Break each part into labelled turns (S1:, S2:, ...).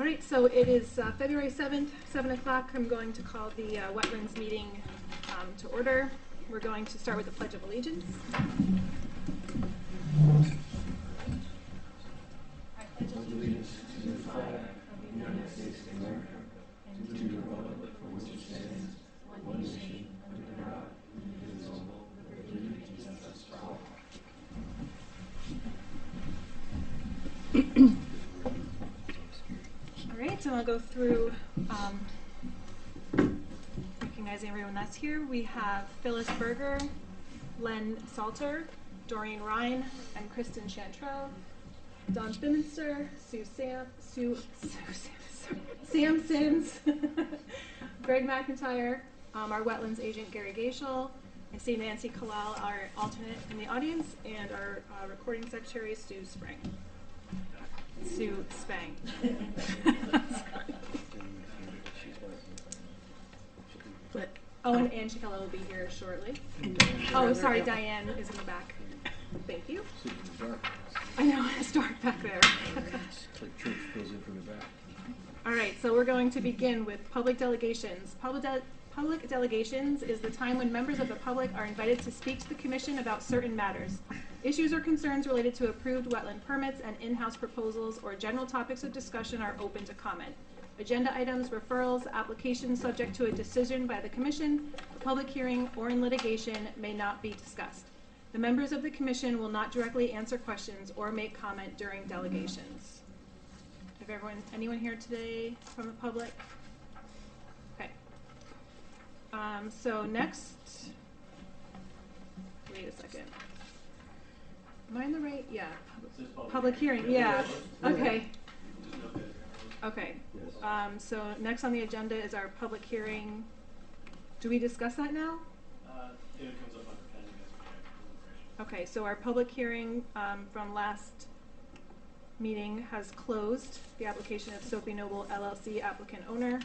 S1: right, so it is February 7th, 7 o'clock. I'm going to call the Wetlands meeting to order. We're going to start with the Pledge of Allegiance. I pledge allegiance to the flag of the United States of America and to the republic for which it stands, one nation, under God, indivisible, with liberty and justice for all. All right, so I'll go through recognizing everyone that's here. We have Phyllis Berger, Len Salter, Doreen Ryan, and Kristen Chantrell, Don Finster, Sam Sims, Greg McIntyre, our wetlands agent Gary Gashel. I see Nancy Kalal, our alternate in the audience, and our recording secretary, Sue Spang. Oh, and Ann Chicella will be here shortly. Oh, sorry, Diane is in the back. Thank you. I know, it's dark back there.
S2: It's like church goes in from the back.
S1: All right, so we're going to begin with public delegations. Public delegations is the time when members of the public are invited to speak to the commission about certain matters. Issues or concerns related to approved wetland permits and in-house proposals or general topics of discussion are open to comment. Agenda items, referrals, applications subject to a decision by the commission, a public hearing, or in litigation may not be discussed. The members of the commission will not directly answer questions or make comment during delegations. Have anyone here today from the public? Okay. So next, wait a second. Am I in the right? Yeah. Public hearing. Yeah. Okay. Okay. So next on the agenda is our public hearing. Do we discuss that now?
S3: It comes up under pending as
S1: Okay. So our public hearing from last meeting has closed. The application of Soapy Noble LLC, applicant owner,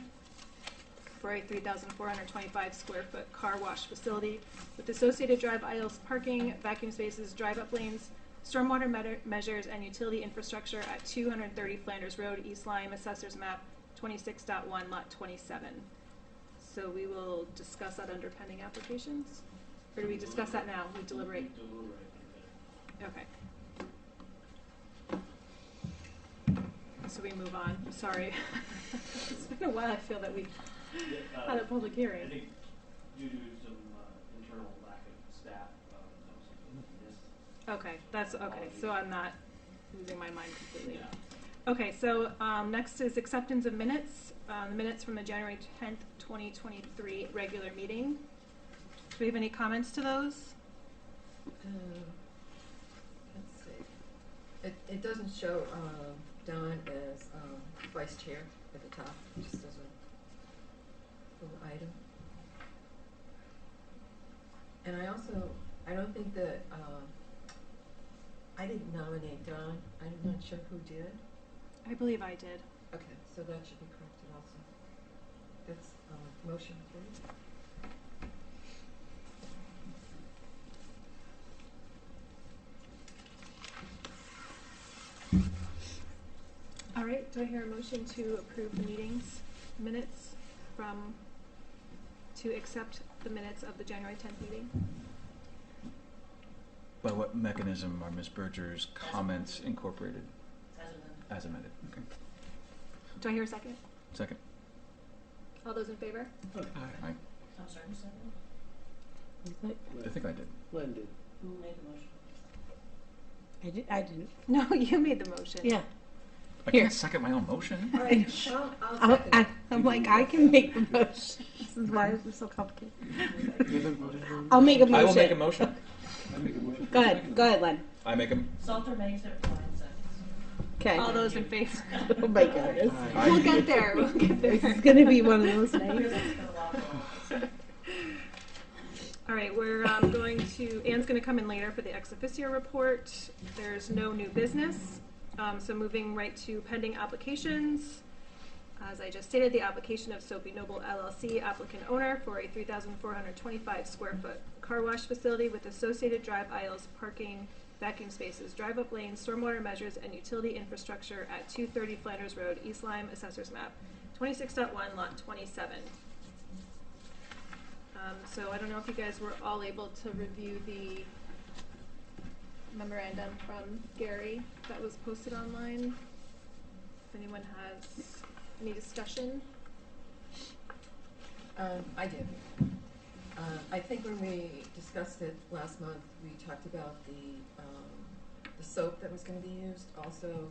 S1: for a 3,425 square foot car wash facility with associated drive aisles, parking, vacuum spaces, drive-up lanes, stormwater measures, and utility infrastructure at 230 Flanders Road, East Lyme, Assessor's Map 26.1, Lot 27. So we will discuss that under pending applications? Or do we discuss that now? We deliberate? Okay. So we move on. Sorry. It's been a while, I feel, that we had a public hearing.
S3: I think due to some internal lack of staff, that was something we missed.
S1: Okay, that's okay. So I'm not losing my mind completely. Yeah. Okay, so next is acceptance of minutes. The minutes from the January 10th, 2023 regular meeting. Do we have any comments to those?
S4: Let's see. It doesn't show Don as vice chair at the top. It just doesn't. Little item. And I don't think that, I didn't nominate Don. I'm not sure who did.
S1: I believe I did.
S4: Okay, so that should be corrected also. That's motion, please.
S1: All right, do I hear a motion to approve the meetings minutes to accept the minutes of the January 10th meeting?
S2: By what mechanism are Ms. Berger's comments incorporated? As amended. Okay.
S1: Do I hear a second?
S2: Second.
S1: All those in favor?
S2: Aye.
S5: I'm sorry, who seconded?
S2: I think I did.
S5: Len did. Who made the motion?
S6: I didn't.
S1: No, you made the motion.
S6: Yeah.
S2: I
S6: Here.
S2: can't second my own motion.
S4: All right, I'll second it.
S6: I'm like, I can make the motion. This is why it's so complicated. I'll make a motion.
S2: I will make a motion.
S6: Go ahead, Len.
S2: I make a.
S5: Salter makes it, Ryan seconds.
S6: Okay.
S1: All those in favor?
S6: Oh my goodness.
S1: We'll get there. We'll get there.
S6: This is going to be one of those days.
S5: It's been a lot of work.
S1: All right, we're going to, Ann's going to come in later for the ex officio report. There's no new business. So moving right to pending applications. As I just stated, the application of Soapy Noble LLC, applicant owner, for a 3,425 square foot car wash facility with associated drive aisles, parking, vacuum spaces, drive-up lanes, stormwater measures, and utility infrastructure at 230 Flanders Road, East Lyme, Assessors Map, 26.1, Lot 27. So I don't know if you guys were all able to review the memorandum from Gary that was posted online. If anyone has any discussion.
S4: I did. I think when we discussed it last month, we talked about the soap that was going to be used, also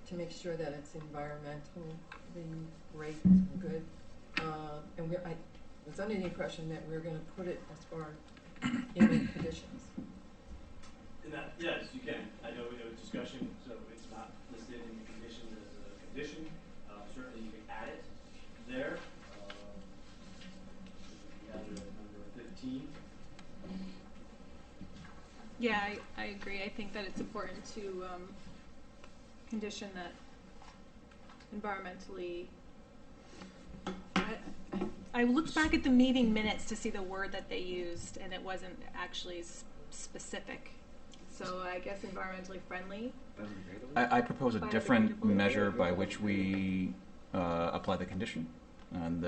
S4: to make sure that it's environmentally great and good. And I was under the impression that we were going to put it as far in the conditions.
S3: And that, yes, you can. I know we have a discussion, so it's not listed in the conditions as a condition. Certainly you can add it there. You add it at number 15.
S1: Yeah, I agree. I think that it's important to condition that environmentally. I looked back at the meeting minutes to see the word that they used, and it wasn't actually specific. So I guess environmentally friendly.
S2: I propose a different
S1: Biodegradable.
S2: measure by which we apply the condition. And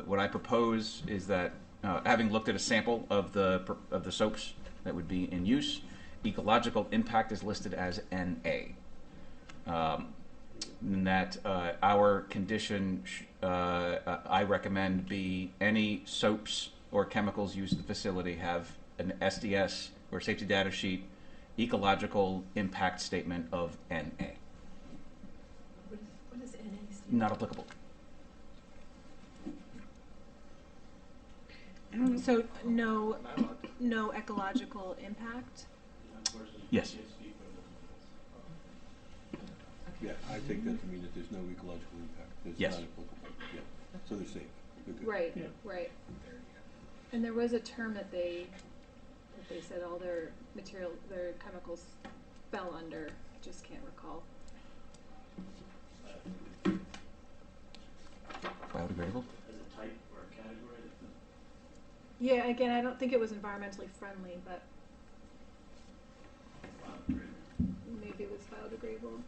S2: what I propose is that, having looked at a sample of the soaps that would be in use, ecological impact is listed as NA. And that our condition, I recommend, be any soaps or chemicals used at the facility have an SDS or safety data sheet ecological impact statement of NA.
S4: What is NA stand?
S2: Not applicable.
S1: So no ecological impact.
S3: Unfortunately,
S2: Yes.
S3: you can't speak for those.
S7: Yeah, I take that to mean that there's no ecological impact. It's
S2: Yes.
S7: not applicable. Yeah. So they're safe. They're good.
S1: Right,
S7: Yeah.
S1: right. And there was a term that they said all their chemicals fell under. I just can't recall.
S2: Biodegradable?
S3: As a type or a category.
S1: Yeah, again, I don't think it was environmentally friendly, but maybe it was biodegradable.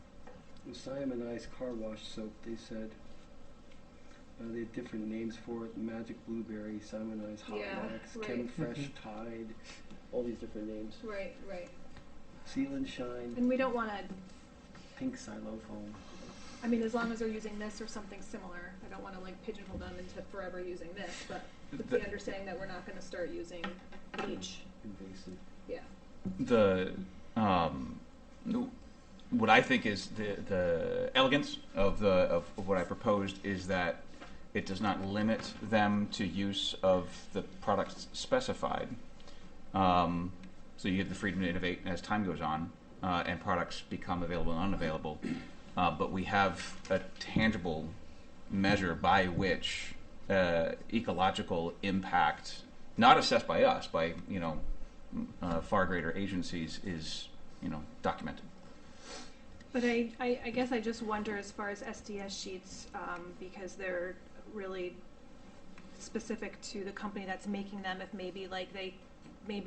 S8: The cyanamidized car wash soap, they said. They had different names for it. Magic Blueberry, cyanamidized Hot
S1: Yeah,
S8: Wax,
S1: right.
S8: Chem Fresh Tide, all these different names.
S1: Right, right.
S8: Seal and Shine,
S1: And we don't want to,
S8: Pink Xylophone.
S1: I mean, as long as they're using this or something similar, I don't want to like pigeonhole them into forever using this, but with the understanding that we're not going to start using bleach.
S8: Invasive.
S1: Yeah.
S2: What I think is the elegance of what I proposed is that it does not limit them to use of the products specified. So you have the freedom to innovate as time goes on, and products become available and unavailable. But we have a tangible measure by which ecological impact, not assessed by us, by far greater agencies, is documented.
S1: But I guess I just wonder as far as SDS sheets, because they're really specific to the company that's making them, if maybe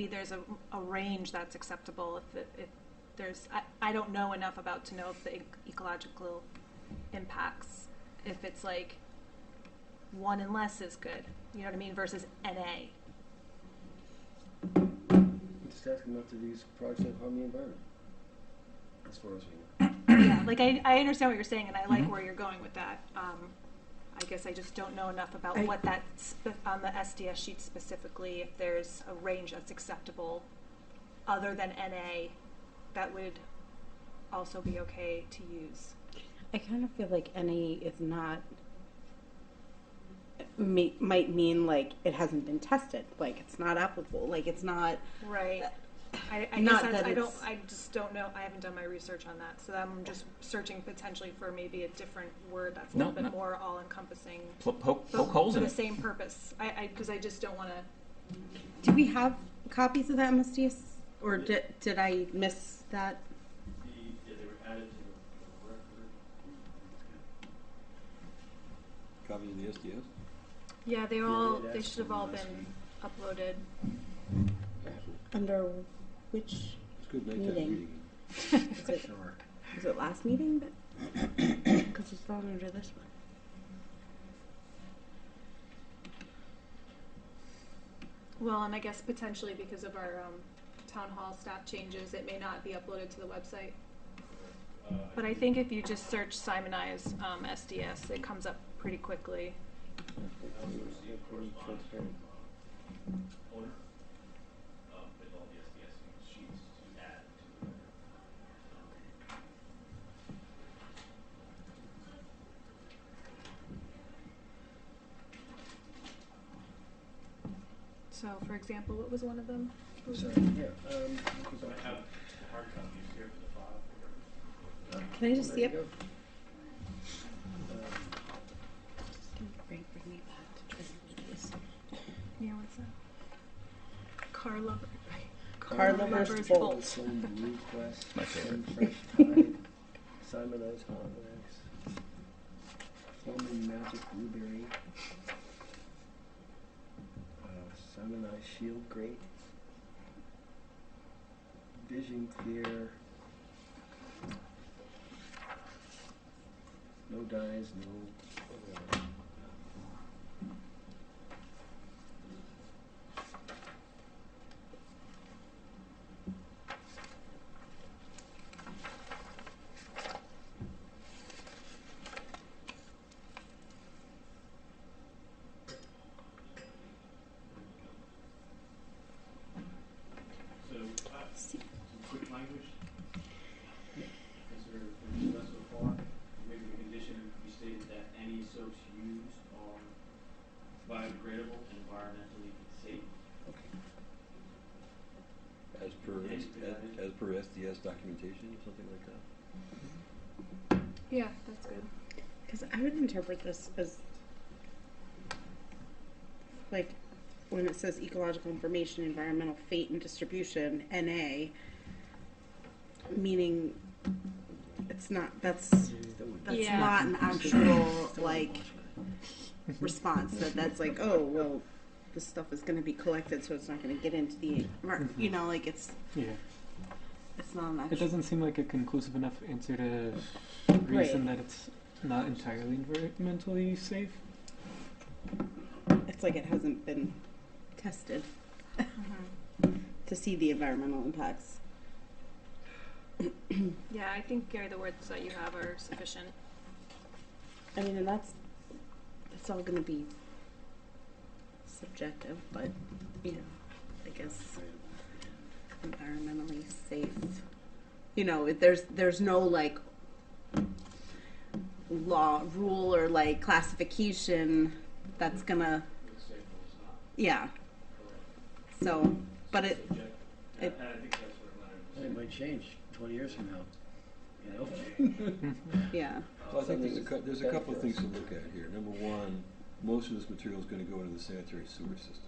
S1: there's a range that's acceptable. If there's, I don't know enough about to know if the ecological impacts, if it's like 1 and less is good, you know what I mean, versus NA.
S8: Just ask them not to use products that harm the environment. As far as we know.
S1: Yeah, like I understand what you're saying, and I like where you're going with that. I guess I just don't know enough about what that on the SDS sheet specifically, if there's a range that's acceptable other than NA that would also be okay to use.
S6: I kind of feel like NA is not, might mean like it hasn't been tested, like it's not applicable, like it's not.
S1: Right. I
S6: Not
S1: guess
S6: that
S1: I just don't know. I haven't done my research on that, so I'm just searching potentially for maybe a different word that's a little bit more all-encompassing.
S2: Poke holes
S1: for
S2: in
S1: the
S2: it.
S1: same purpose. Because I just don't want to.
S6: Do we have copies of that MSDS, or did I miss that?
S3: They were added to the record.
S7: Copies of the SDS?
S1: Yeah, they
S8: that's
S1: should have all
S8: last
S1: been
S8: week.
S1: uploaded.
S6: Under which?
S7: good nighttime
S6: Meeting.
S7: reading.
S6: Was it,
S8: Sure.
S6: was it last meeting? Because it's not under this one.
S1: Well, and I guess potentially because of our town hall staff changes, it may not be uploaded to the website. But I think if you just search Simonize SDS, it comes up pretty quickly.
S8: Pretty transparent.
S3: owner, with all the SDS sheets to add to the
S1: So, for example, what was one of them? What was
S8: So,
S1: it?
S8: yeah,
S3: I have the hard copies here for the file for reference.
S6: Can I just see
S8: there
S6: it?
S8: you go.
S6: Bring me back to try this.
S1: Yeah, what's that? Car lover.
S6: Car Lover's Bolt.
S8: Some Blue Quest,
S2: My favorite.
S8: some Fresh Tide, Simonized Hot Wax, Foaming Magic Blueberry, Simonized Shield Grate, Vision Clear, no dyes, no.
S3: So, some quick language. Consider what we've discussed so far. Maybe the condition we stated that any soaps used are biodegradable and environmentally safe.
S7: As per,
S3: Yeah, you could add it.
S7: as per SDS documentation, something like that.
S1: Yeah, that's good.
S6: Because I would interpret this as like when it says ecological information, environmental fate and distribution, NA, meaning it's not, that's
S1: Yeah.
S6: not an actual like response that's like, oh, well, this stuff is going to be collected, so it's not going to get into the, you know, like it's
S9: Yeah,
S6: not an
S9: it
S6: actual.
S9: doesn't seem like a conclusive enough answer to reason that it's not entirely environmentally safe.
S6: It's like it hasn't been tested to see the environmental impacts.
S1: Yeah, I think, Gary, the words that you have are sufficient.
S6: I mean, and that's all going to be subjective, but you know, I guess environmentally safe. You know, there's no like law, rule, or like classification that's gonna,
S3: It's safe or it's not.
S6: yeah.
S3: Correct.
S6: So, but it,
S3: Subject.
S6: it-
S3: And I think that's what Leonard was
S8: It
S3: saying.
S8: might change 20 years from now, you know?
S6: yeah.
S7: Well, I think there's
S8: Something
S7: there's a
S8: that's
S7: couple of
S8: bad
S7: things
S8: for
S7: to look at here. Number one, most of this material is going to go into the sanitary sewer system.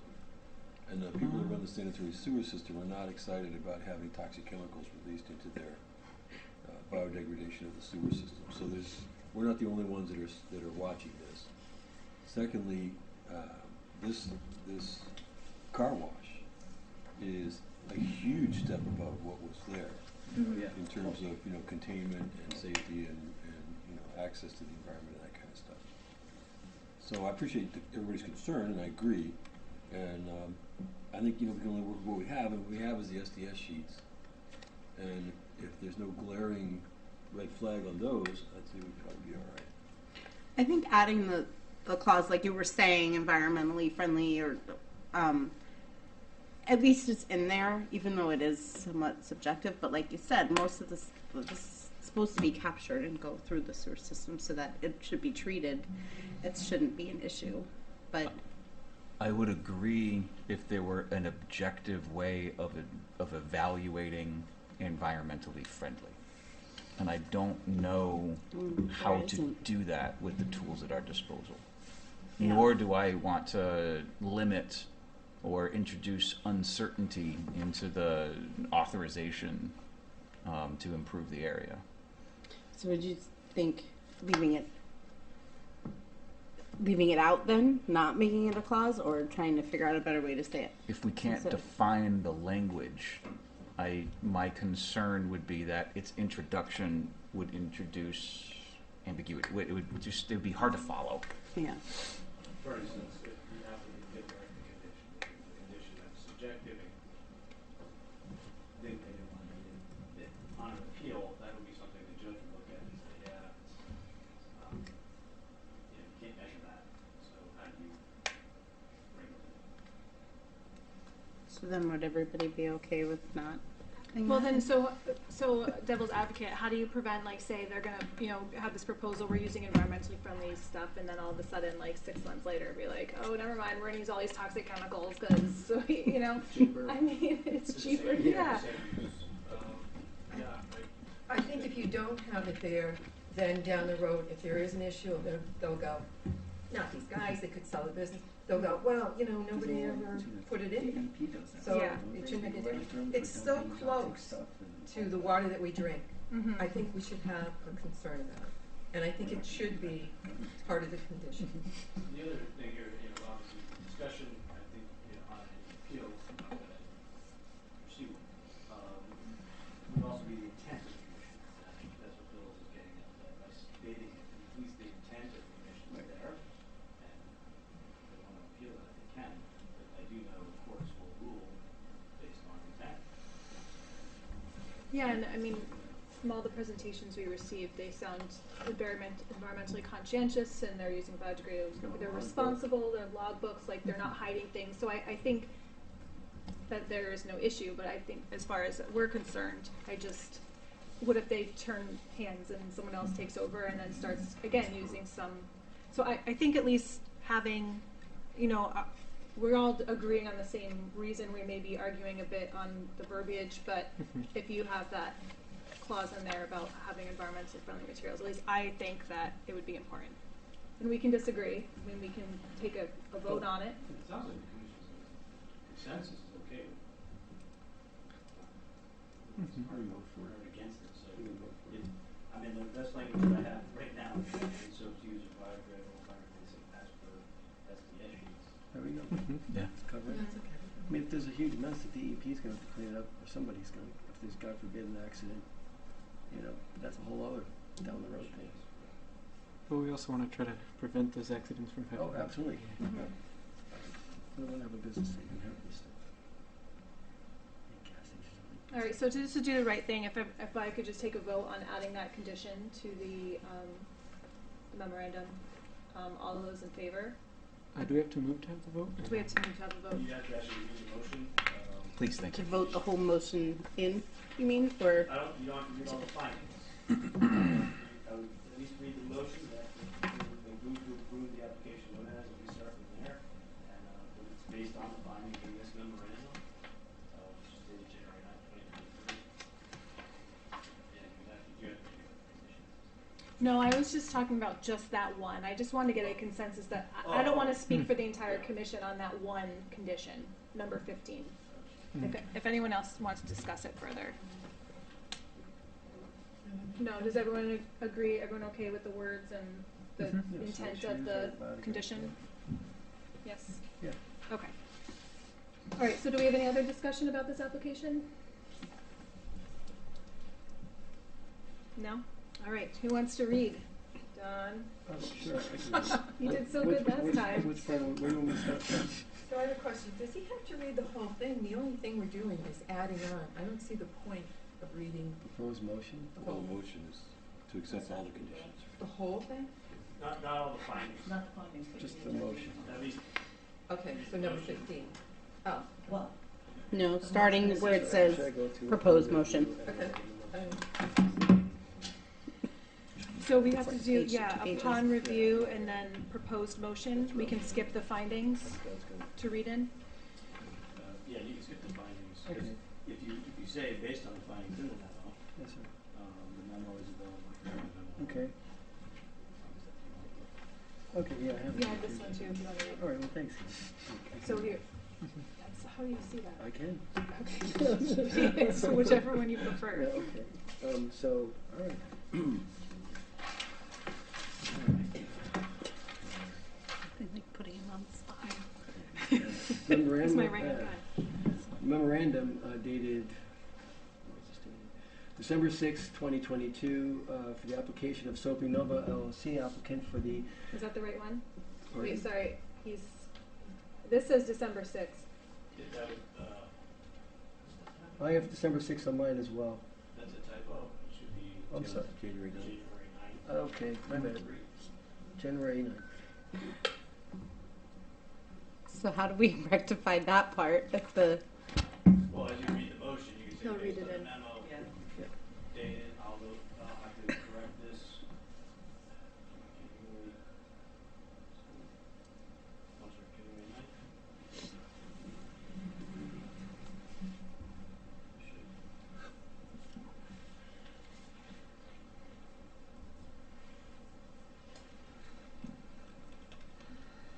S7: And the people that run the sanitary sewer system are not excited about having toxic chemicals released into their biodegradation of the sewer system. So we're not the only ones that are watching this. Secondly, this car wash is a huge step above what was there
S8: Yeah.
S7: in terms of containment and safety and access to the environment and that kind of stuff. So I appreciate everybody's concern, and I agree. And I think we can only work with what we have, and what we have is the SDS sheets. And if there's no glaring red flag on those, I'd say we'd probably be all right.
S6: I think adding the clause, like you were saying, environmentally friendly, or at least it's in there, even though it is somewhat subjective. But like you said, most of this is supposed to be captured and go through the sewer system, so that it should be treated. It shouldn't be an issue. But
S2: I would agree if there were an objective way of evaluating environmentally friendly. And I don't know how
S6: there
S2: to
S6: isn't.
S2: do that with the tools at our disposal.
S6: Yeah.
S2: Nor do I want to limit or introduce uncertainty into the authorization to improve the area.
S6: so would you think leaving it out then, not making it a clause, or trying to figure out a better way to say it?
S2: If we can't
S6: So-
S2: define the language, my concern would be that its introduction would introduce ambiguity. It would be hard to follow.
S6: Yeah.
S3: For instance, if the applicant did write the condition that's subjective, they didn't want to, on an appeal, that would be something the judge would look at and say, yeah, you can't measure that, so how do you bring it in?
S6: So then would everybody be okay with not? doing
S1: Well,
S6: that?
S1: then, so devil's advocate, how do you prevent, like, say they're gonna, have this proposal, we're using environmentally friendly stuff, and then all of a sudden, like, 6 months later, be like, oh, never mind, we're gonna use all these toxic chemicals, cause,
S8: Cheaper.
S1: I mean, it's
S3: It's
S1: cheaper,
S3: the same-
S1: yeah.
S3: same use. Yeah, right.
S4: I think if you don't have it there, then down the road, if there is an issue, they'll go, not these guys, they could sell the business, they'll go, well, nobody ever put it in there. So
S1: Yeah.
S4: it shouldn't make a difference. It's so close to the water that we drink.
S1: Mhm.
S4: I think we should have a concern about it. And I think it should be part of the condition.
S3: The other thing here, obviously, discussion, I think, on an appeal, proceed, would also be the intent of the commission. And I think that's what Bill is getting at, that by stating at least the intent of the commission is there, and if they want to appeal it, they can, but I do know the courts will rule based on intent.
S1: Yeah, and I mean, from all the presentations we received, they sound environmentally conscientious, and they're using biodegradable, they're responsible, they're logbooks, like they're not hiding things. So I think that there is no issue, but I think as far as we're concerned, what if they turn hands and someone else takes over and then starts, again, using some, so I think at least having, we're all agreeing on the same reason, we may be arguing a bit on the verbiage, but if you have that clause in there about having environmentally friendly materials, at least I think that it would be important. And we can disagree, we can take a vote on it.
S3: It sounds like the commission's consensus is okay with it. It's hard to vote for it or against it, so the best language that I have right now is soaps used are biodegradable, environmentally safe as per SDS sheets.
S8: There we go.
S2: Yeah.
S8: It's covered.
S4: That's okay.
S8: I mean, if there's a huge mess, the DEP is going to have to clean it up, or somebody's going to, if there's, God forbid, an accident, that's a whole other down the road thing.
S9: But we also want to try to prevent those accidents from happening.
S8: Oh, absolutely.
S1: Mhm.
S8: Yeah. We don't want to have a business that can have this stuff. Gas station.
S1: All right, so just to do the right thing, if I could just take a vote on adding that condition to the memorandum, all of those in favor?
S9: Do we have to move to have the vote?
S1: Do we have to move to have a vote?
S3: You have to actually read the motion.
S2: Please, thank
S6: To
S2: you.
S6: vote the whole motion in, you mean, or?
S3: You don't have to read all the findings. I would at least read the motion that they move to approve the application known as, and we start from there. And but it's based on the findings in this memorandum, which is dated January 9th, 2023. And you have to make conditions.
S1: No, I was just talking about just that one. I just wanted to get a consensus that, I don't want to speak for the entire commission on that one condition, number 15. If anyone else wants to discuss it further. No, does everyone agree, everyone okay with the words and the
S8: Yeah,
S1: intent
S8: so
S1: of
S8: choose
S1: the
S8: that biodegradable.
S1: condition? Yes?
S8: Yeah.
S1: Okay. All right, so do we have any other discussion about this application? No? All right, who wants to read? Don?
S8: Oh, sure. I can-
S1: You did so
S8: Which-
S1: good last
S8: which-
S1: time.
S8: Which part, where do we start from?
S4: So I have a question. Does he have to read the whole thing? The only thing we're doing is adding on. I don't see the point of reading
S8: Proposed motion?
S4: the
S7: The whole
S4: whole,
S7: motion is to accept all the conditions.
S4: the whole thing?
S3: Not all the findings.
S5: Not the findings. but
S8: Just
S5: the
S8: the motion.
S3: At least
S4: Okay, so number 15. Oh,
S5: Well,
S6: No, starting where it says
S8: Should I go to-
S6: proposed motion.
S4: okay.
S1: So we have
S6: It's
S1: to
S6: like
S1: do,
S6: page to
S1: yeah,
S6: pages.
S1: upon review and then proposed motion. We can skip the findings to read in.
S3: yeah, you can skip the findings.
S8: Okay.
S3: If you say based on the findings in the memo,
S8: Yes, sir.
S3: the memo is available.
S8: Okay. Okay, yeah, I have it.
S1: Yeah, this one too, if you want to read.
S8: All right, well, thanks.
S1: So here, that's, how do you see that?
S8: I can.
S1: Okay. So whichever one you
S8: Yeah,
S1: prefer.
S8: okay. So, all right.
S6: I like putting him on the spot.
S1: That's
S8: Memorandum,
S1: my right guy.
S8: memorandum dated December 6, 2022, for the application of Soapy Nova LLC, applicant for the...
S1: Is that the right one?
S8: Pardon?
S1: Wait, sorry. This says December 6th.
S3: Did that,
S8: I have December 6th on mine as well.
S3: that's a typo. It should be
S8: I'm sorry.
S7: January 9th.
S3: January 9th.
S8: Okay, my bad. January 9th.
S6: So how do we rectify that part? If the
S3: Well, as you read the motion, you can say
S1: He'll read
S3: based
S1: it
S3: on
S1: in.
S3: the memo
S8: Yeah.
S3: dated, I'll have to correct this. January, oh, sorry, January 9th.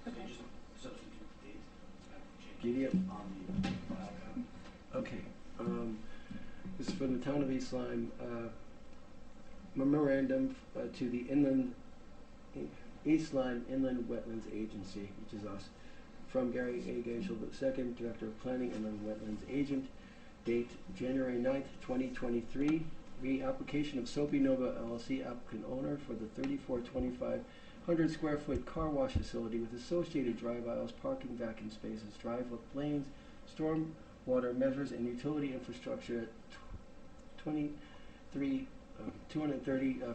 S3: So you just substitute the date, change
S8: Giddy up.
S3: on the file copy.
S8: Okay. This is from the town of East Lyme. Memorandum to the East Lyme Inland Wetlands Agency, which is us, from Gary A. Gaishel II, Director of Planning, Inland Wetlands Agent. Date January 9th, 2023. Reapplication of Soapy Nova LLC, applicant owner for the 3425 square foot car wash facility with associated drive aisles, parking, vacuum spaces, drive lanes, storm water measures, and utility infrastructure at 230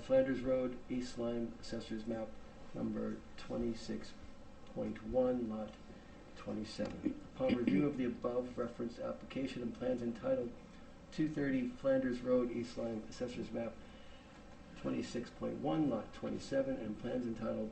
S8: Flanders Road, East Lyme, Assessor's Map number 26.1, lot 27. Upon review of the above referenced application and plans entitled 230 Flanders Road, East Lyme, Assessor's Map 26.1, lot 27, and plans entitled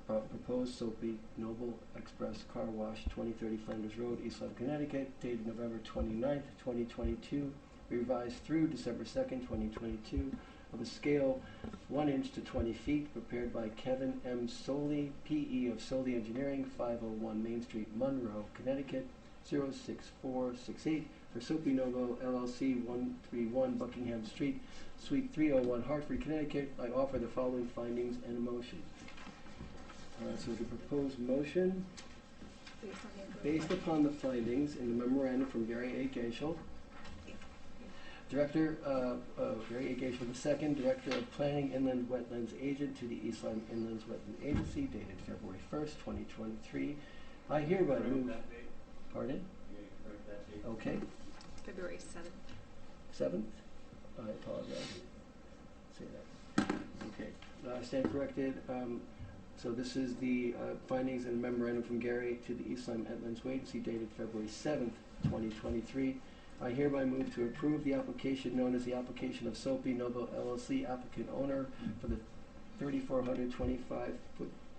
S8: Proposed Soapy Noble Express Car Wash, 2030 Flanders Road, East Lyme, Connecticut, dated November 29th, 2022, revised through December 2nd, 2022, of a scale 1 inch to 20 feet, prepared by Kevin M. Soley, P.E. of Soley Engineering, 501 Main Street, Monroe, Connecticut, 06468, for Soapy Novo LLC, 131 Buckingham Street, Suite 301, Hartford, Connecticut. I offer the following findings and a motion. So the proposed motion, based upon the findings in the memorandum from Gary A. Gaishel, Director Gary A. Gaishel II, Director of Planning, Inland Wetlands Agent to the East Lyme Inland Wetlands Agency, dated February 1st, 2023. I hereby
S3: Correct
S8: move.
S3: that date.
S8: Pardon?
S3: You gotta correct that date.
S8: Okay.
S1: February 7th.
S8: 7th? I apologize. Say that. Okay. Stand corrected. So this is the findings and memorandum from Gary to the East Lyme Wetlands Agency, dated February 7th, 2023. I hereby move to approve the application known as the application of Soapy Novo LLC, applicant owner for the 3,425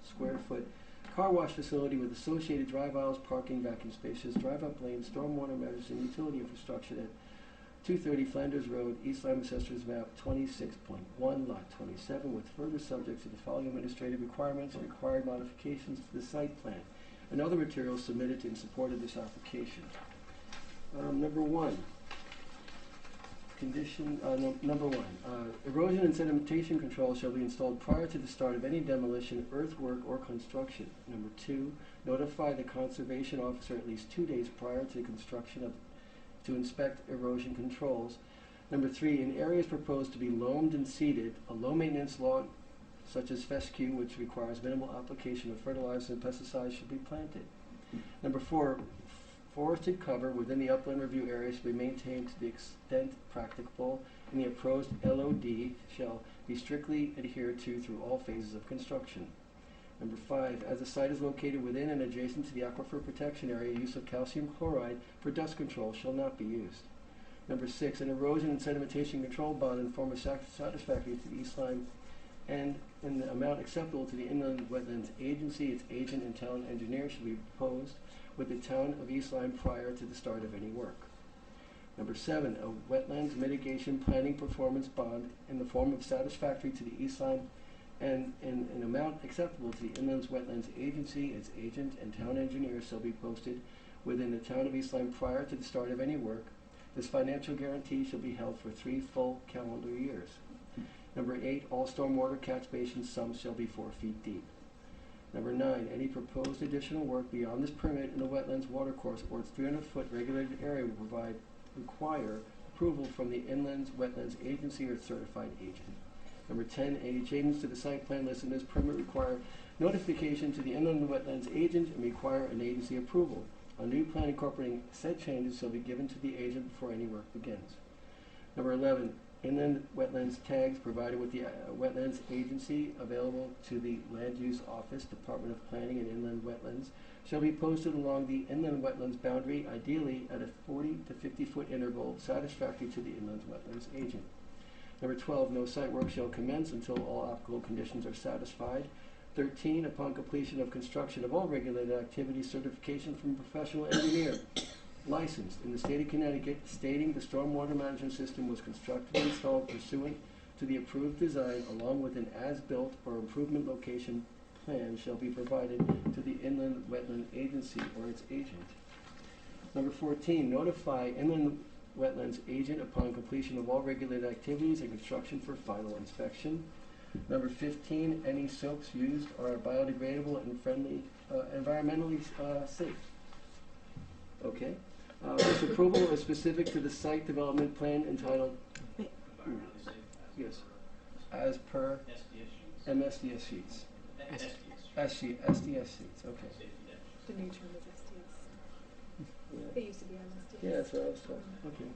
S8: square foot car wash facility with associated drive aisles, parking, vacuum spaces, drive-up lanes, stormwater measures, and utility infrastructure at 230 Flanders Road, East Lyme, Assessor's Map 26.1, Lot 27, with further subject to the following administrative requirements and required modifications to the site plan and other materials submitted in support of this application. Number one, erosion and sedimentation control shall be installed prior to the start of any demolition, earthwork, or construction. Number two, notify the conservation officer at least 2 days prior to construction to inspect erosion controls. Number three, in areas proposed to be loamed and seeded, a low maintenance lawn such as fescue, which requires minimal application of fertilizers and pesticides, should be planted. Number four, forested cover within the upland review area should be maintained to the extent practicable, and the approached LOD shall be strictly adhered to through all phases of construction. Number five, as the site is located within and adjacent to the aquifer protection area, use of calcium chloride for dust control shall not be used. Number six, an erosion and sedimentation control bond in form of satisfactory to the East Lyme and in the amount acceptable to the Inland Wetlands Agency, its agent, and town engineer shall be proposed with the town of East Lyme prior to the start of any work. Number seven, a wetlands mitigation planning performance bond in the form of satisfactory to the East Lyme and in an amount acceptable to the Inland Wetlands Agency, its agent, and town engineer shall be posted within the town of East Lyme prior to the start of any work. This financial guarantee shall be held for 3 full calendar years. Number eight, all stormwater catch basin sumps shall be 4 feet deep. Number nine, any proposed additional work beyond this permit in the wetlands watercourse or its 300-foot regulated area will require approval from the Inland Wetlands Agency or certified agent. Number 10, any changes to the site plan listed in this permit require notification to the Inland Wetlands agent and require an agency approval. A new plan incorporating said changes shall be given to the agent before any work begins. Number 11, inland wetlands tags provided with the Wetlands Agency available to the Land Use Office, Department of Planning and Inland Wetlands shall be posted along the inland wetlands boundary, ideally at a 40 to 50 foot interval satisfactory to the inland wetlands agent. Number 12, no site work shall commence until all applicable conditions are satisfied. 13, upon completion of construction of all regulated activities, certification from a professional engineer licensed in the state of Connecticut stating the stormwater management system was constructed and installed pursuant to the approved design along with an as-built or improvement location plan shall be provided to the Inland Wetland Agency or its agent. Number 14, notify Inland Wetlands agent upon completion of all regulated activities and construction for final inspection. Number 15, any soaps used are biodegradable and friendly, environmentally safe. Okay. This approval is specific to the site development plan entitled,
S3: Environmentally safe.
S8: yes, as per
S3: SDS sheets.
S8: MSDS sheets. SDS sheets, okay.
S3: Safety dash.
S1: The new term is SDS.
S8: Yeah.
S1: It used to be MSDS.
S8: Yeah, that's what I was told. Okay.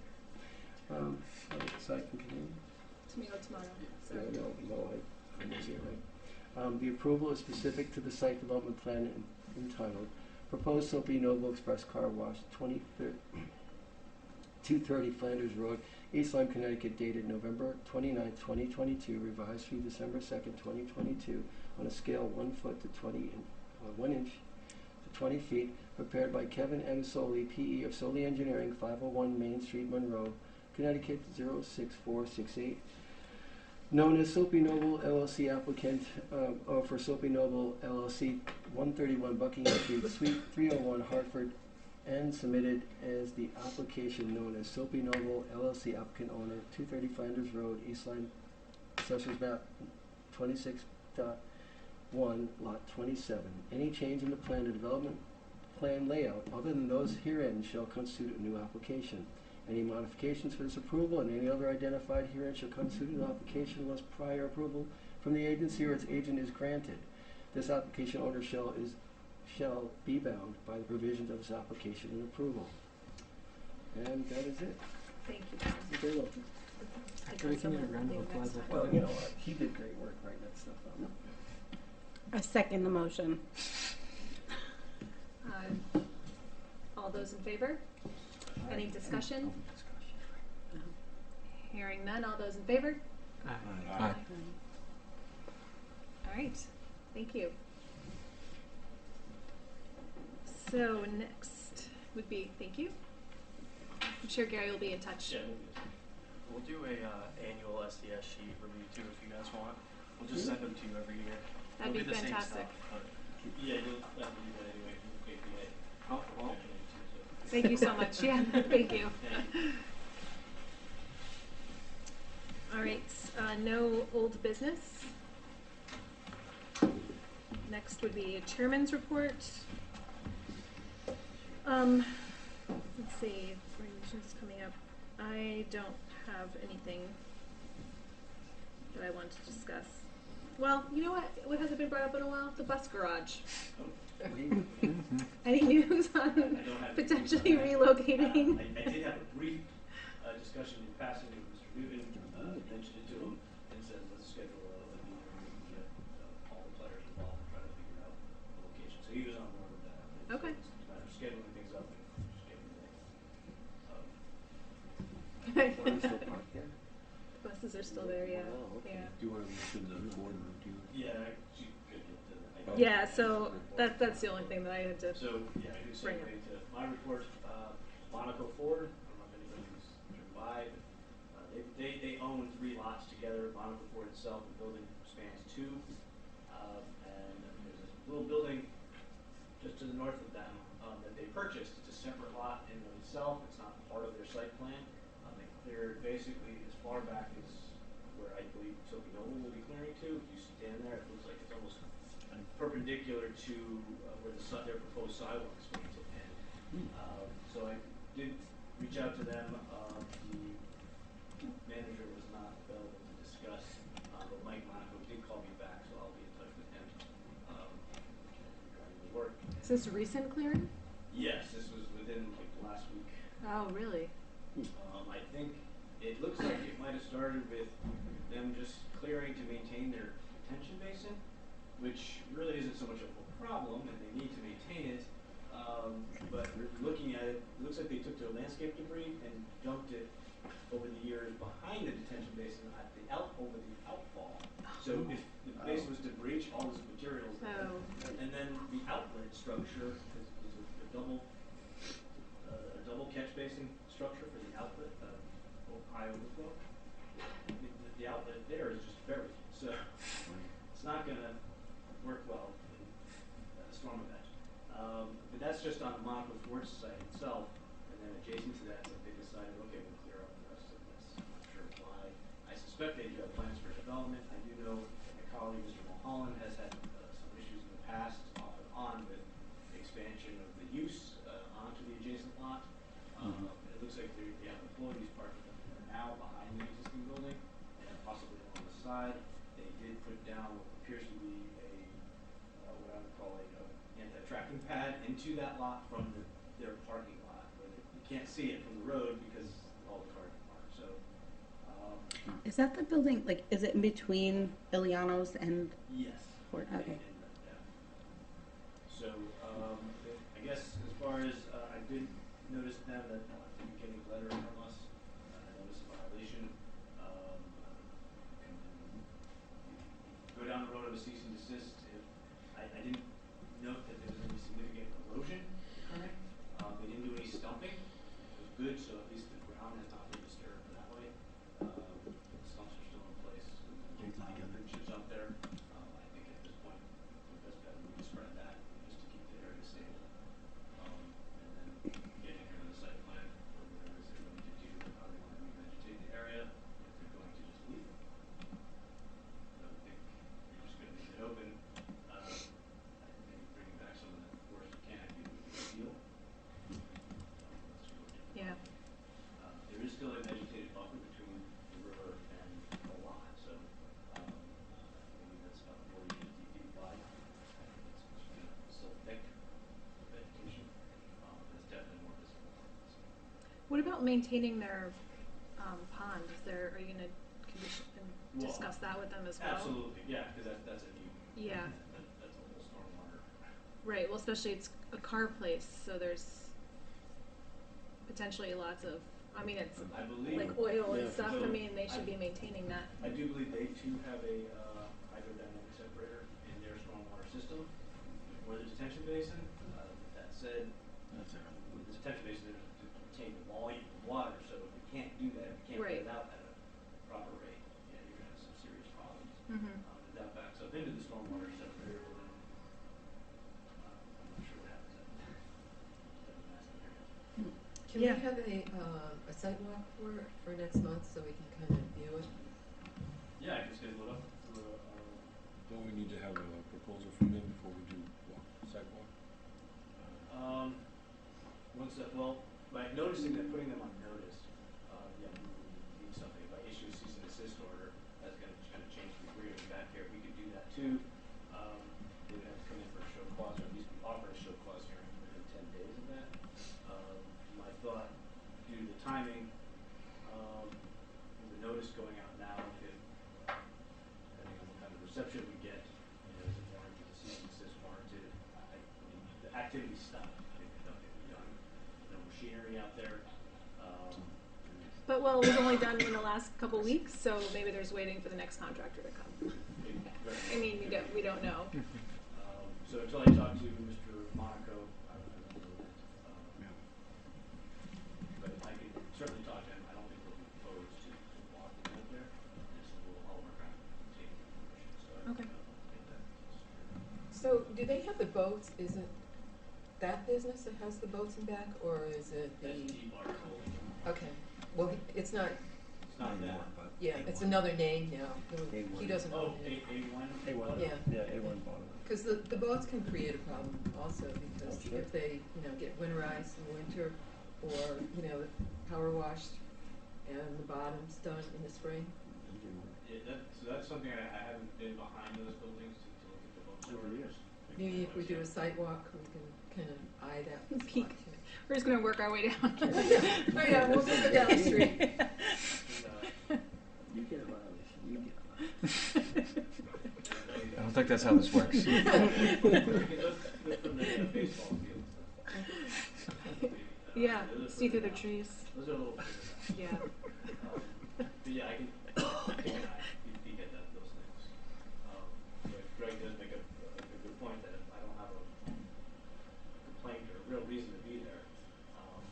S8: So I can continue?
S1: Tomorrow.
S8: No, I didn't see it right. The approval is specific to the site development plan entitled Proposed Soapy Noble Express Car Wash, 230 Flanders Road, East Lyme, Connecticut, dated November 29, 2022, revised through December 2nd, 2022, on a scale 1 foot to 1 inch to 20 feet, prepared by Kevin M. Soley, P.E. of Soley Engineering, 501 Main Street, Monroe, Connecticut 06468. Known as Soapy Noble LLC applicant, for Soapy Noble LLC, 131 Buckingham Street, Suite 301, Hartford, and submitted as the application known as Soapy Noble LLC applicant owner, 230 Flanders Road, East Lyme, Assessor's Map 26.1, Lot 27. Any change in the plan or development plan layout other than those herein shall constitute a new application. Any modifications for this approval and any other identified herein shall constitute an application unless prior approval from the agency or its agent is granted. This application owner shall be bound by the provisions of this application and approval. And that is it.
S1: Thank you, Tom.
S8: You're very welcome.
S9: Can we get a round of applause after
S8: Well,
S9: that?
S8: you know what? He did great work writing that stuff out.
S6: I second the motion.
S1: All those in favor? Any discussion? Hearing none, all those in favor?
S9: Aye.
S2: Aye.
S1: All right, thank you. So next would be, thank you. I'm sure Gary will be in touch.
S3: Yeah,
S10: We'll do a annual SDS sheet review too if you guys want. We'll just send them to you every year.
S1: That'd
S10: It'll
S1: be
S10: the same
S1: fantastic.
S10: stuff, but
S3: yeah, you'll have to do that anyway from APA.
S10: well,
S1: Thank you so much, yeah, thank you. All right, no old business. Next would be a chairman's report. Let's see, regulations coming up. I don't have anything that I want to discuss. Well, you know what hasn't been brought up in a while? The bus garage. Any news on potentially relocating?
S3: I did have a brief discussion in passing with Mr. Newton, mentioned it to him, and said, let's schedule a meeting where we can get all the players involved and try to figure out the location. So he was on board with that.
S1: Okay.
S3: So it's a matter of scheduling things up and just getting the
S8: Still parked there?
S1: Buses are still there, yeah.
S8: Oh, okay.
S1: Yeah.
S7: Do you want to mention the boardroom, do you?
S3: Yeah, she could get to that.
S1: Yeah, so that's the only thing that I had to.
S3: So, yeah, I do
S1: Bring
S3: segue to my report. Monaco Ford, I don't know if anybody's driven by, but they own 3 lots together. Monaco Ford itself, the building spans 2. And there's this little building just to the north of them that they purchased. It's a separate lot in and of itself. It's not part of their site plan. They cleared basically as far back as where I believe Soapy Noble will be clearing to. If you stand there, it looks like it's almost perpendicular to where their proposed sidewalk is going to end. So I did reach out to them. The manager was not available to discuss, but Mike Monaco did call me back, so I'll be in touch with him regarding the work.
S1: Is this recent clearing?
S3: Yes, this was within like last week.
S1: Oh, really?
S3: I think it looks like it might have started with them just clearing to maintain their detention basin, which really isn't so much of a problem, and they need to maintain it. But looking at it, it looks like they took their landscape debris and dumped it over the years behind the detention basin at the over the outfall. So if the basin was to breach, all this material is there.
S1: Oh.
S3: And then the outlet structure is a double catch basin structure for the outlet, high overflow. The outlet there is just buried, so it's not going to work well in a storm event. But that's just on the Monaco Forge site itself, and then adjacent to that, they decided, okay, we'll clear up the rest of this. I'm not sure why. I suspect they do have plans for development. I do know my colleague, Mr. Mulholland, has had some issues in the past, off and on, with expansion of the use onto the adjacent lot. It looks like they have employees parked now behind the existing building, and possibly on the side. They did put down what appears to be what I would call a anti-tracking pad into that lot from their parking lot, where you can't see it from the road because all the cars are parked. So,
S6: Is that the building, like, is it in between Iliano's and
S3: yes.
S6: Fort? Okay.
S3: Yeah. So, I guess as far as I did notice them that they're getting a letter from us, notice of violation. Go down the road of a cease and desist. If I didn't note that there was any significant erosion occurring. They didn't do any stumping. It was good, so at least the ground has not been disturbed that way. The stumps are still in place. The chips out there. I think at this point, the best bet would be to spread that just to keep the area stable. And then getting kind of the site plan for whatever it is they're going to do, how they want to revegetate the area, if they're going to just leave it. I would think you're just going to leave it open. Maybe bringing back some of that forest canopy would be ideal.
S1: Yeah.
S3: There is still a vegetated buffer between the river and the lot, so I believe that's about 40 to 50 feet wide. It's still thick vegetation, but it's definitely more visible. So.
S1: What about maintaining their pond? Are you going to discuss that with them as well?
S3: Absolutely, yeah, because that's a need.
S1: Yeah.
S3: That's a whole stormwater.
S1: Right. Well, especially it's a car place, so there's potentially lots of. I mean, it's
S3: I believe,
S1: like oil and
S8: Yeah,
S1: stuff.
S3: so
S1: I mean, they should be maintaining that.
S3: I do believe they too have a hydrodynamic separator in their stormwater system for the detention basin. That said, with the detention basin, there's to contain the volume of water. So if you can't do that, if you can't
S1: Right.
S3: put it out at a proper rate, you're going to have some serious problems.
S1: Mm-hmm.
S3: If that backs up into the stormwater separator, well, then I'm not sure what happens. Doesn't last in there.
S4: Can
S1: Yeah.
S4: we have a sidewalk for next month so we can kind of view it?
S3: Yeah, I can schedule it up for
S7: Don't we need to have a proposal from them before we do sidewalk?
S3: By noticing that, putting them on notice, yeah, we would need something. If I issue a cease and desist order, that's going to kind of change the agreement back here. We could do that too. They would have to come in for a show cause, or at least be offered a show cause hearing within 10 days of that. My thought, due to the timing, with the notice going out now, if depending on what kind of reception we get, is it warranted, the cease and desist warranted, the activity stopped. Nothing to be done. No machinery out there.
S1: But well, it was only done in the last couple weeks, so maybe there's waiting for the next contractor to come. I mean, we don't know.
S3: So until I talk to Mr. Monaco, I don't know that. But I could certainly talk to him. I don't think we'll be opposed to walking out there. I'll work on taking permission. So I
S1: Okay.
S3: think that secure.
S4: So do they have the boats? Is it that business that has the boats in back, or is it
S3: That's
S4: the?
S3: T-bar tolling.
S4: Okay. Well, it's not.
S3: It's not that.
S4: Yeah, it's another name now. He doesn't
S3: Oh,
S4: own it.
S3: A1?
S8: A1.
S4: Yeah.
S8: Yeah, A1 bottom.
S4: Because the boats can create a problem also, because
S8: Oh, sure.
S4: if they, get winterized in winter, or, power washed and the bottom's done in the spring?
S3: Yeah, so that's something I haven't been behind those buildings to look at the boat storage.
S4: Maybe if we do a site walk, we can kind of eye that spot
S1: Peek.
S4: too.
S1: We're just gonna work our way down.
S4: Oh yeah, we'll just go down the street.
S8: You get a violation, you get a violation.
S2: I don't think that's how this works.
S3: Those from the baseball field stuff.
S1: Yeah,
S3: Those are
S1: see through the
S3: further
S1: trees.
S3: down. Those are a little further down.
S1: Yeah.
S3: But yeah, I can keep an eye, peek at those things. But Greg does make a good point that if I don't have a complaint or a real reason to be there,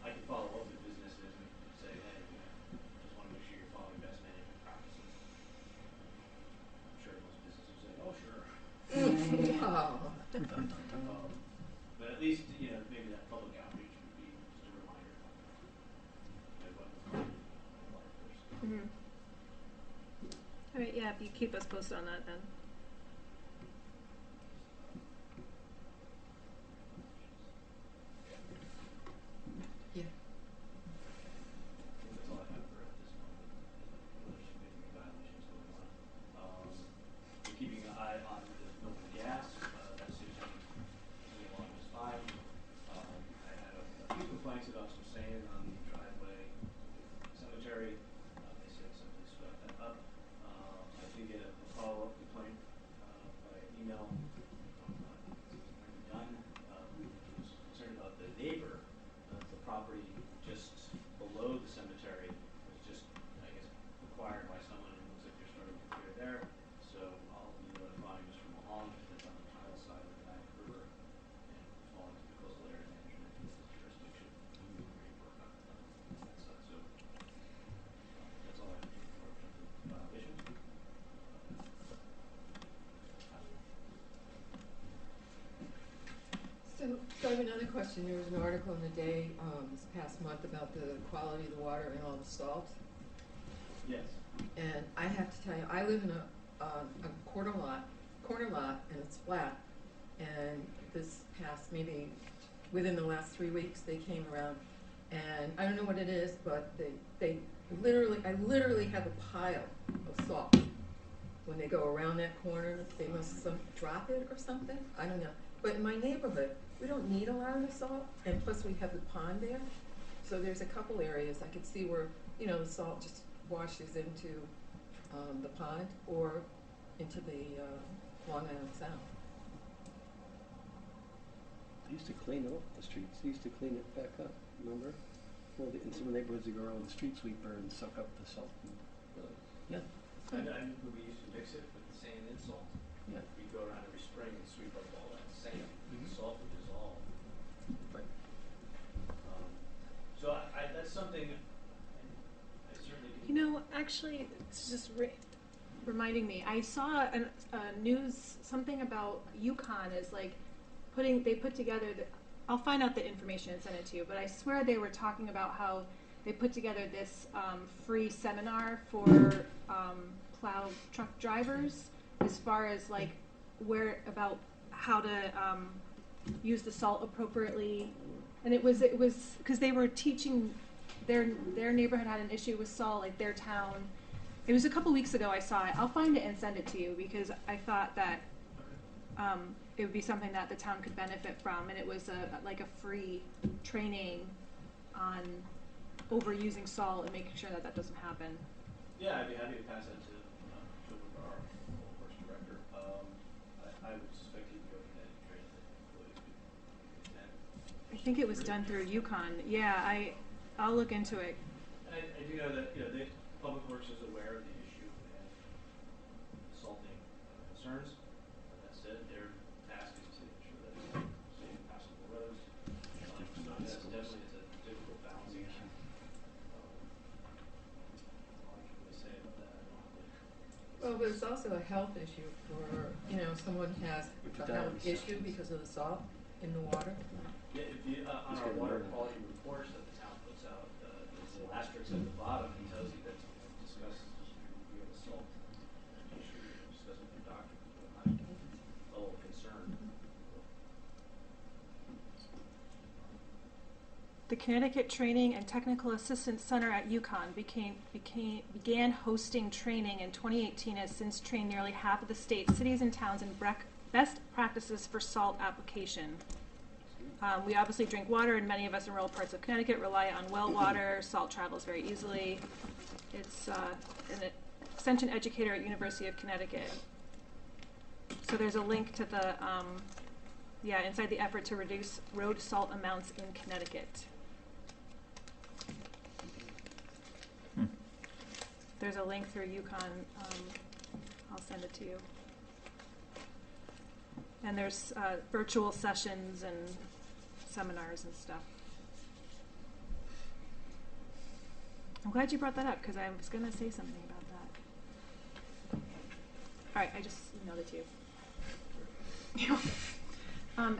S3: I can follow up with businesses and say, hey, just want to make sure you're following best management practices. I'm sure most businesses will say, oh, sure.
S4: Oh.
S3: But at least, maybe that public outreach would be just a reminder of what was going on first.
S1: Mm-hmm. All right, yeah, if you keep us posted on that then.
S4: Yeah.
S3: I think that's all I have for at this moment. There's some big violations going on. We're keeping an eye on the building gas. That seems to be moving along just fine. I had a few complaints about some sand on the driveway cemetery. They said somebody swept that up. I did get a follow-up complaint by email from Dunn, who was concerned about the neighbor. The property just below the cemetery was just, I guess, acquired by someone, and it looks like they're starting to clear there. So I'll be notifying Mr. Mahon, because that's on the tile side of the Back River, and falling to the coastal area management jurisdiction. We're working on that side. So that's all I have for violations.
S4: So I have another question. There was an article in the Day this past month about the quality of the water and all the salt.
S3: Yes.
S4: And I have to tell you, I live in a corner lot, and it's flat. And this past, maybe within the last 3 weeks, they came around, and I don't know what it is, but I literally have a pile of salt. When they go around that corner, they must drop it or something. I don't know. But in my neighborhood, we don't need a lot of the salt, and plus we have the pond there. So there's a couple areas I could see where, the salt just washes into the pond or into the Long Island Sound.
S8: They used to clean up the streets, they used to clean it back up, remember? Well, in some neighborhoods, they go around with the street sweeper and suck up the salt. Yeah.
S3: And we used to mix it with sand and salt.
S8: Yeah.
S3: We'd go around every spring and sweep up all that sand.
S8: Mhm.
S3: The salt would dissolve.
S8: Right.
S3: So that's something I certainly can.
S1: Actually, it's just reminding me. I saw a news, something about Yukon is like they put together, I'll find out the information and send it to you, but I swear they were talking about how they put together this free seminar for plow truck drivers as far as like about how to use the salt appropriately. And it was because they were teaching their neighborhood had an issue with salt, like their town. It was a couple weeks ago I saw it. I'll find it and send it to you because I thought that it would be something that the town could benefit from, and it was like a free training on overusing salt and making sure that doesn't happen.
S3: Yeah, I'd be happy to pass that to our works director. I would suspect he'd go ahead and train the employees.
S1: I think it was done through Yukon. Yeah, I'll look into it.
S3: I do know that the Public Works is aware of the issue and salting concerns. That said, their task is to ensure that it's safe and passable roads. So that's definitely a difficult balancing act. All I can really say about that. I don't have to.
S4: Well, but it's also a health issue for, someone has a health issue because of the salt in the water.
S3: Yeah, if you, on our water quality reports that the town puts out, there's a little asterisk at the bottom that tells you that discuss review of the salt. You should discuss with your doctor what level of concern.
S1: The Connecticut Training and Technical Assistance Center at UConn began hosting training in 2018, has since trained nearly half of the state's cities and towns in best practices for salt application. We obviously drink water, and many of us in rural parts of Connecticut rely on well water. Salt travels very easily. It's an extension educator at University of Connecticut. So there's a link to the, inside the effort to reduce road salt amounts in Connecticut. There's a link through UConn. I'll send it to you. And there's virtual sessions and seminars and stuff. I'm glad you brought that up because I was going to say something about that. All right, I just emailed it to you.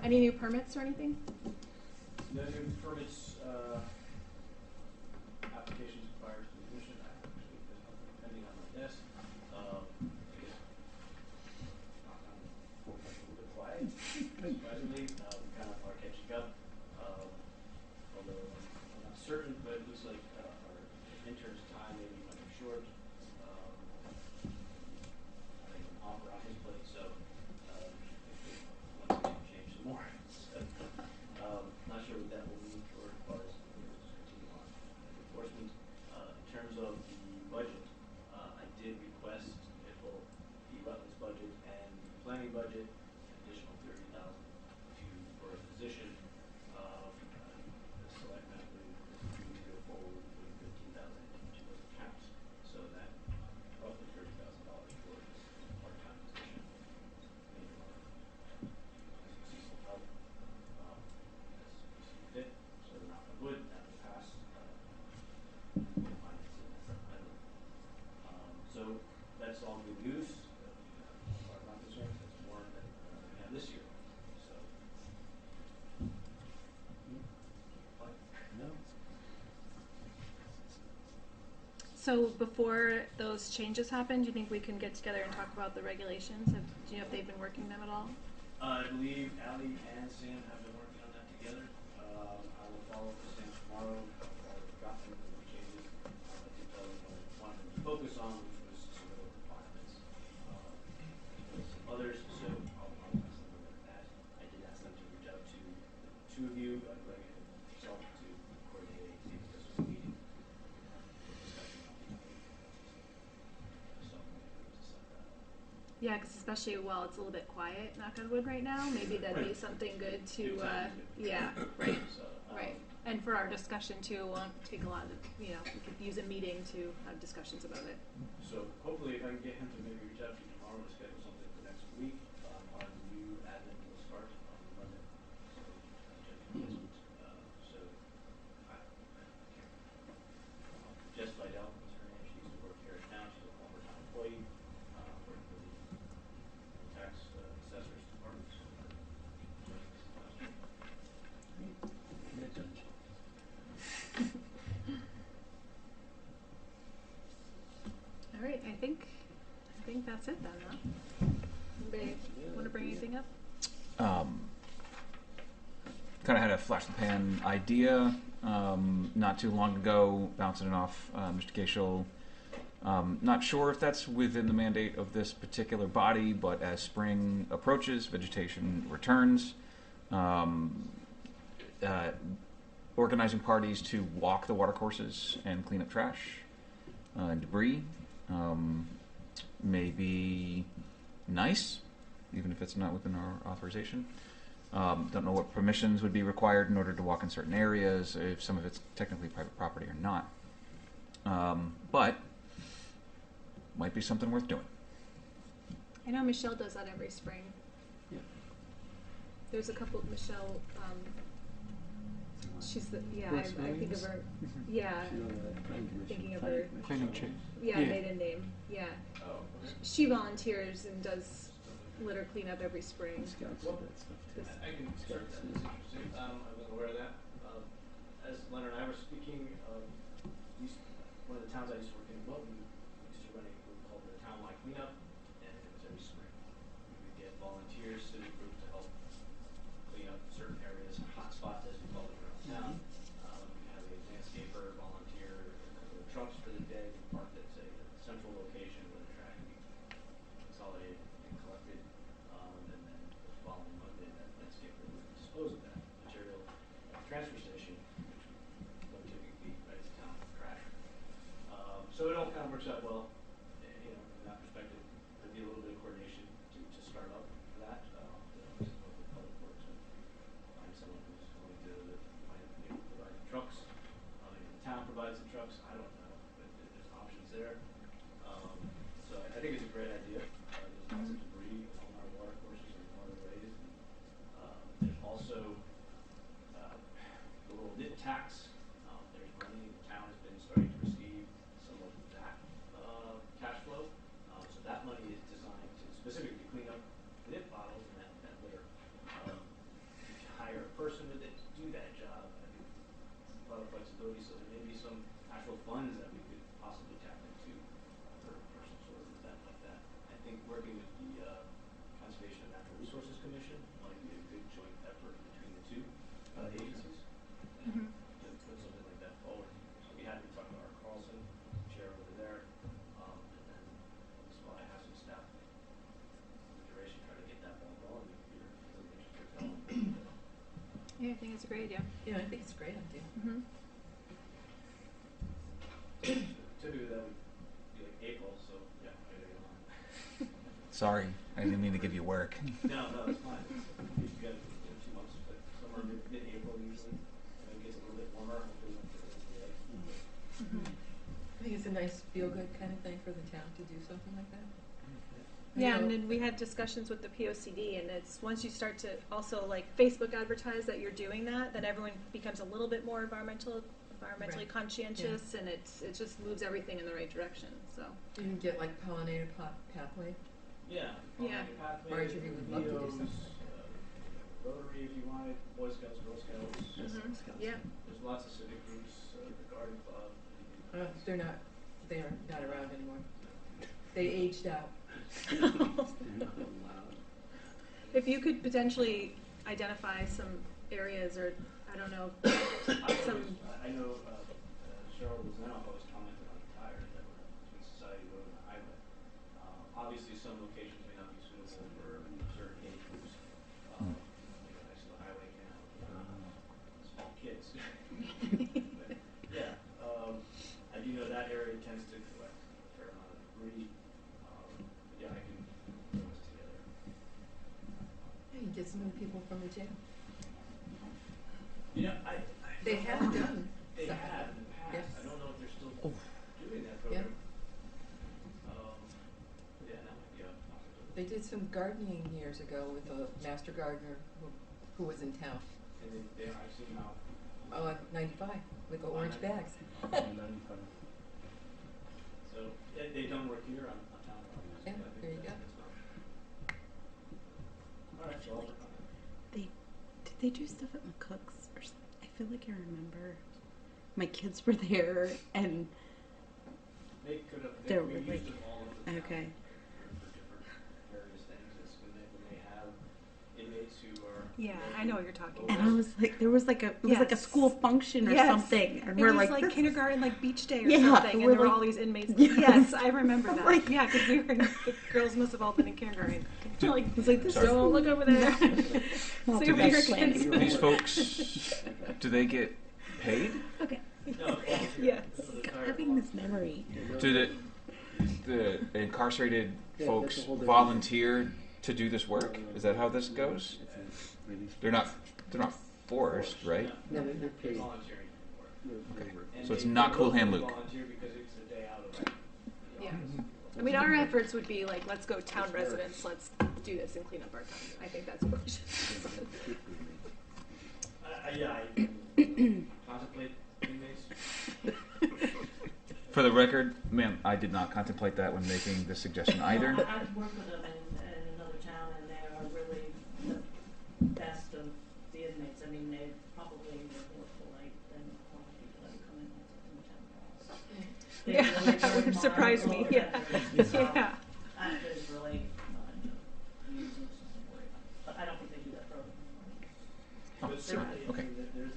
S1: Any new permits or anything?
S3: No new permits, applications required to the commission. Actually, there's nothing pending on my desk. I guess, knock on wood, a little bit quiet, surprisingly. We kind of are catching up. Although I'm not certain, but it looks like our intern's time maybe might be short. I think an offer on his plate, so if they want to change some more. Not sure what that will mean for as far as continue on enforcement. In terms of the budget, I did request if both the Wetlands budget and the planning budget an additional $30,000 for a position. The selectmen agreed to go forward with $15,000 to those accounts, so that roughly $30,000 for this part-time position. Maybe more seasonal help as we see fit. So knock on wood, that will pass. We'll finance it as an item. So that's all good news. As far as I'm concerned, that's more than we have this year. So.
S8: No.
S1: So before those changes happen, do you think we can get together and talk about the regulations? Do you know if they've been working them at all?
S3: I believe Ally and Sam have been working on that together. I will follow up with Sam tomorrow. I've already gotten the changes. I did tell them what I wanted them to focus on, which was some of the requirements, as well as some others. So I'll ask them about that. I did ask them to reach out to the two of you, Greg and yourself, to coordinate a maybe just a meeting discussion on the so maybe to set that up.
S1: Yeah, because especially while it's a little bit quiet, knock on wood, right now, maybe that'd be something good to, yeah, right,
S3: So,
S1: right. And for our discussion too, it won't take a lot of, we could use a meeting to have discussions about it.
S3: So hopefully if I can get him to maybe reach out to you tomorrow to schedule something for next week, our new admin will start on Monday. So I can't Jess Vidal was her name. She used to work here in town. She's a former town employee, working for the tax assessor's department. So
S1: All right, I think that's it then, huh? Anybody want to bring anything up?
S2: Kind of had a flash in the pan idea not too long ago, bouncing it off Mr. Cashel. Not sure if that's within the mandate of this particular body, but as spring approaches, vegetation returns. Organizing parties to walk the watercourses and clean up trash and debris may be nice, even if it's not within our authorization. Don't know what permissions would be required in order to walk in certain areas, if some of it's technically private property or not. But might be something worth doing.
S1: I know Michelle does that every spring.
S8: Yeah.
S1: There's a couple, Michelle, she's the, I
S9: Brooks
S1: think of
S9: Williams?
S1: her, yeah,
S8: She's on the planning commission.
S1: thinking of her,
S9: Planning chair.
S1: yeah,
S9: Yeah.
S1: maiden name, yeah.
S3: oh, okay.
S1: She volunteers and does litter cleanup every spring.
S8: Scouts do that stuff too.
S1: This-
S3: I can start that. That's interesting. I wasn't aware of that. As Leonard and I were speaking, one of the towns I used to work in, Wilton, we used to run a group called the Townwide Cleanup, and it was every spring. We would get volunteers, city groups to help clean up certain areas, hot spots as we call them around town. tax. There's money, the town has been starting to receive some of that cash flow. So that money is designed to specifically clean up nip bottles and that litter. If you hire a person with it to do that job, I think a lot of flexibility, so there may be some actual funds that we could possibly tap into for some sort of event like that. I think working with the Conservation and Natural Resources Commission might be a good joint effort between the two agencies.
S1: Mhm.
S3: To put something like that forward. So we had to talk to our Carlson chair over there, and then on the spot I have some staff duration try to get that ball rolling if you're really interested.
S1: Yeah, I think it's a great idea.
S4: Yeah, I think it's a great idea.
S1: Mm-hmm.
S3: Typically that would be like April, so yeah, I gotta get on.
S2: Sorry, I didn't mean to give you work.
S3: No, it's fine. You got 2 months, but somewhere mid-April usually. And it gets a little bit warmer, hopefully not for the day.
S1: Mm-hmm.
S4: I think it's a nice feel-good kind of thing for the town to do something like that.
S1: Yeah,
S4: You
S1: and
S4: know,
S1: then we had discussions with the POCD, and it's once you start to also like Facebook advertise that you're doing that, then everyone becomes a little bit more environmentally
S4: Right.
S1: conscientious, and it just moves everything in the right direction. So
S4: you can get like pollinator pathway.
S3: Yeah.
S1: Yeah.
S3: Pathways,
S4: Marjorie would love to do
S3: Leos,
S4: something like
S3: Rotary if you wanted, Boy Scouts, Girl Scouts.
S1: mhm. Yeah.
S3: There's lots of civic groups, the Garden Club.
S4: They are not around anymore. They aged out.
S1: If you could potentially identify some areas, or I don't know, some.
S3: I know Cheryl Lozanoff always commented on the tires that were between Society Road and the highway. Obviously, some locations may not be suitable for certain age groups. Next to the highway now, small kids. But, yeah, I do know that area tends to collect a fair amount of debris. Yeah, I can put this together.
S4: Yeah, you get some of the people from the jail.
S3: Yeah,
S4: They have done.
S3: They
S4: stuff.
S3: have in the past.
S4: Yes.
S3: I don't know if they're still doing that
S4: Yeah.
S3: program. Yeah, that might be a possibility.
S4: They did some gardening years ago with a master gardener who was in town.
S3: And I've seen them out.
S4: Oh, at 95 with the orange bags.
S3: So they've done work here on town properties.
S4: Yeah,
S3: I think
S4: there you go.
S3: that's not. All right, so I'll work on that.
S6: Did they do stuff at McCook's or something? I feel like I remember my kids were there and
S3: They could have,
S6: They're
S3: we
S6: like-
S3: used them all over the town.
S6: okay.
S3: For different various things. It's when they have inmates who are.
S1: Yeah, I know what you're talking
S6: And
S1: about.
S6: I was like, there was like a
S1: Yes.
S6: school function or
S1: Yes.
S6: something, and
S1: It
S6: we're
S1: was
S6: like,
S1: like kindergarten, like beach day or
S6: Yeah,
S1: something, and
S6: we're
S1: there were
S6: like-
S1: all these inmates.
S6: Yes.
S1: Yes, I remember that.
S6: Like-
S1: Yeah, because we were the girls must have all been in kindergarten.
S2: Do-
S1: Like,
S6: It's like, this
S2: Sorry.
S1: don't look over there.
S6: Not
S1: Say
S6: too
S1: over
S6: bad
S1: your
S6: planning.
S1: kids.
S2: These folks, do they get paid?
S6: Okay.
S3: No, it's volunteer.
S1: Yes.
S3: That's what the tire
S6: Having this memory.
S2: Do the incarcerated
S8: Yeah,
S2: folks
S8: that's a whole different-
S2: volunteer to do this work? Is that how this goes? They're not forced, right?
S8: No, they're
S3: They're
S8: paid.
S3: volunteering for it.
S2: Okay.
S3: And
S2: So it's
S3: they
S2: not Cool
S3: mostly
S2: Hand Luke.
S3: Volunteer because it's a day out of the
S1: Yeah.
S3: office.
S1: I mean, our efforts would be like, let's go town residents, let's do this and clean up our town. I think that's what we should.
S3: Yeah, I contemplate inmates.
S2: For the record, ma'am, I did not contemplate that when making this suggestion either.
S5: I've worked with them in another town, and they are really the best of the inmates. I mean, they probably were more polite than a lot of people that come in from the town halls. They
S1: Yeah,
S5: really
S1: that
S5: don't
S1: would surprise
S5: mind
S1: me,
S5: all the
S1: yeah.
S5: veterans, so
S1: Yeah.
S5: There's really nothing to use or something to worry about. But I don't think they do that program anymore.
S3: But certainly,
S2: okay.
S3: I mean, there's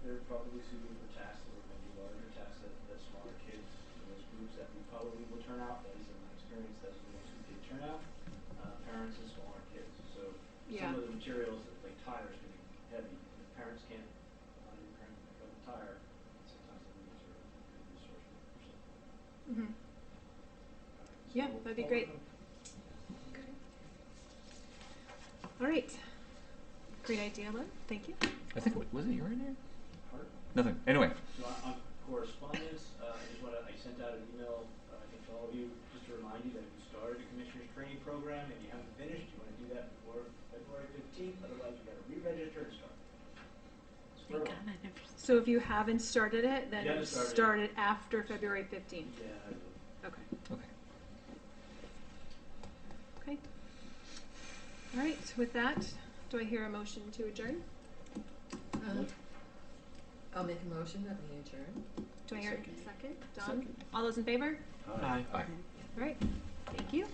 S3: they're probably suited for tasks that are maybe larger tasks that smaller kids, those groups that we probably will turn out, at least in my experience, that's the most who did turn out, parents and smaller kids. So
S1: Yeah.
S3: some of the materials, like tires, can be heavy. If parents can't, pick up a tire, sometimes the needs are a good resource for something.
S1: Mhm. Yeah, that'd be great. All right. Great idea, Lynn. Thank you.
S2: I think, was it your idea?
S3: Heart.
S2: Nothing. Anyway,
S3: So on correspondence, I sent out an email, I think to all of you, just to remind you that if you started the commissioner's training program and you haven't finished, you want to do that before February 15th, otherwise you got to re-register and start. It's for
S6: Thank God
S3: everyone.
S6: I never
S1: So if you haven't started it,
S3: You
S1: then
S3: gotta start it.
S1: start it after February 15th.
S3: Yeah, I will.
S1: Okay.
S2: Okay.
S1: Okay. All right, with that, do I hear a motion to adjourn?
S4: I'll make a motion that we adjourn.
S1: Do I hear a second? Don?
S8: Second.
S1: All those in favor?
S9: Aye.
S2: Aye.
S1: All right, thank you.